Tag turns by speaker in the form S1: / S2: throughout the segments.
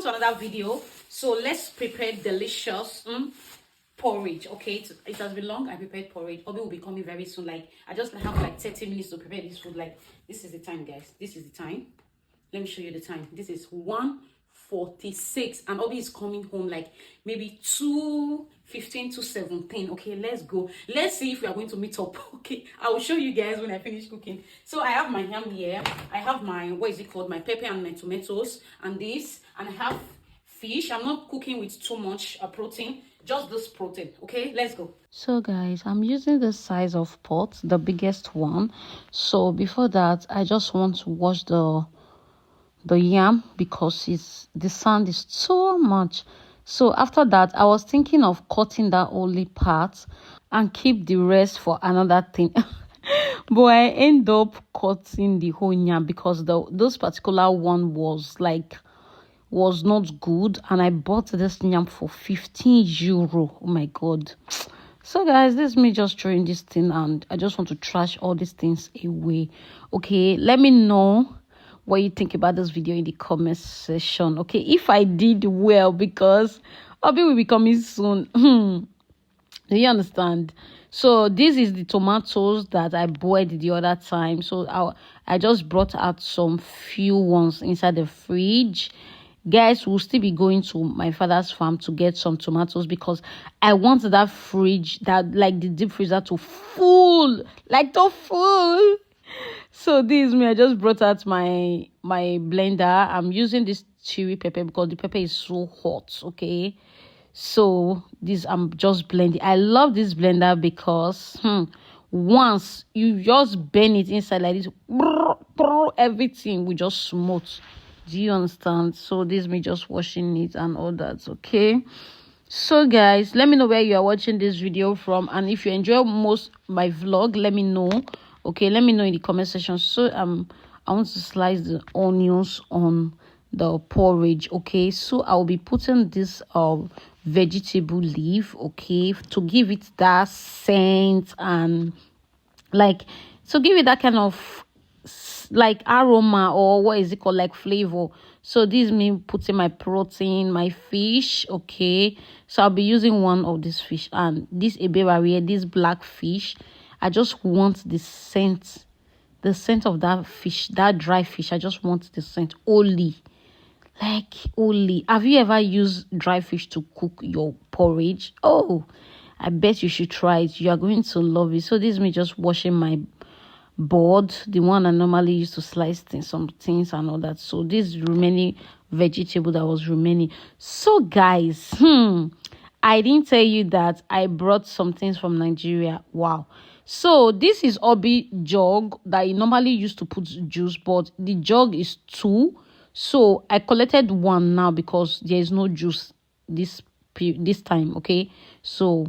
S1: To another video. So let's prepare delicious porridge. Okay, it has been long. I prepared porridge. Obi will be coming very soon. Like, I just have like 30 minutes to prepare this food. Like, this is the time, guys. This is the time. Let me show you the time. This is 1:46, and Obi is coming home like maybe 2:15 to 17. Okay, let's go. Let's see if we are going to meet up. Okay, I will show you guys when I finish cooking. So I have my ham here. I have my, what is it called, my pepper and my tomatoes, and this, and I have fish. I'm not cooking with too much protein, just this protein. Okay, let's go.
S2: So guys, I'm using the size of pot, the biggest one. So before that, I just want to wash the yam because the sand is so much. So after that, I was thinking of cutting that only part and keep the rest for another thing. But I end up cutting the whole yam because those particular one was not good, and I bought this yam for 15 euro. Oh my god. So guys, this is me just throwing this thing, and I just want to trash all these things away. Okay, let me know what you think about this video in the comment section. Okay, if I did well, because Obi will be coming soon. Do you understand? So this is the tomatoes that I boiled the other time. So I just brought out some few ones inside the fridge. Guys, we'll still be going to my father's farm to get some tomatoes because I want that fridge, that like the deep freezer to full. So this is me. I just brought out my blender. I'm using this chili pepper because the pepper is so hot. Okay, so this I'm just blending. I love this blender because once you just bend it inside like this, everything will just smooth. Do you understand? So this is me just washing it and all that. Okay, so guys, let me know where you are watching this video from, and if you enjoy most my vlog, let me know. Okay, let me know in the comment section. So I want to slice the onions on the porridge. Okay, so I'll be putting this vegetable leaf, okay, to give it that scent and like to give it that kind of like aroma, or what is it called, like flavor. So this is me putting my protein, my fish. Okay, so I'll be using one of this fish, and this ebewarie, this black fish. I just want the scent of that fish, that dry fish. I just want the scent only. Like only. Have you ever used dry fish to cook your porridge? Oh, I bet you should try it. You are going to love it. So this is me just washing my board, the one I normally use to slice some things and all that. So this remaining vegetable that was remaining. So guys, I didn't tell you that I brought some things from Nigeria. Wow. So this is Obi jug that he normally used to put juice, but the jug is 2. So I collected 1 now because there is no juice this time. Okay, so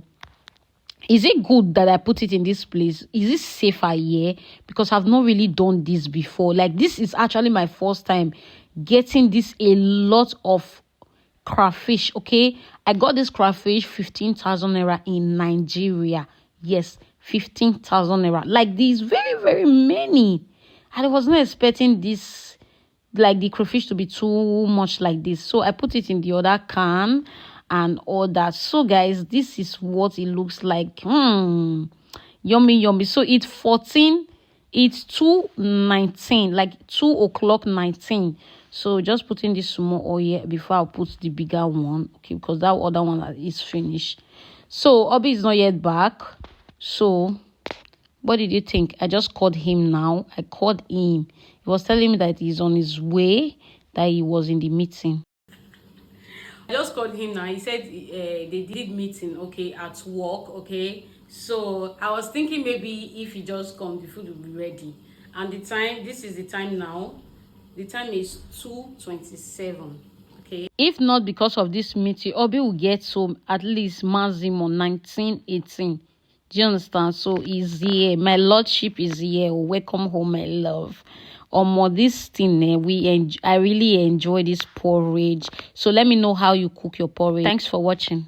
S2: is it good that I put it in this place? Is it safer here? Because I've not really done this before. Like, this is actually my first time getting this a lot of crayfish. Okay, I got this crayfish 15,000 naira in Nigeria. Yes, 15,000 naira. Like, these very, very many. And I was not expecting this, like the crayfish to be too much like this. So I put it in the other can and all that. So guys, this is what it looks like. Yummy, yummy. So it's 2:19, like 2:19. So just put in this small oil before I put the bigger one. Okay, because that other one is finished. So Obi is not yet back. So what did you think? I just called him now. I called him. He was telling me that he's on his way, that he was in the meeting.
S1: I just called him now. He said they did meeting, okay, at work, okay. So I was thinking maybe if he just come, the food will be ready. And the time, this is the time now. The time is 2:27, okay.
S2: If not because of this meeting, Obi will get home at least maximum 19:18. Do you understand? So he's here. My lordship is here. Welcome home, my love. This thing, I really enjoy this porridge. So let me know how you cook your porridge. Thanks for watching.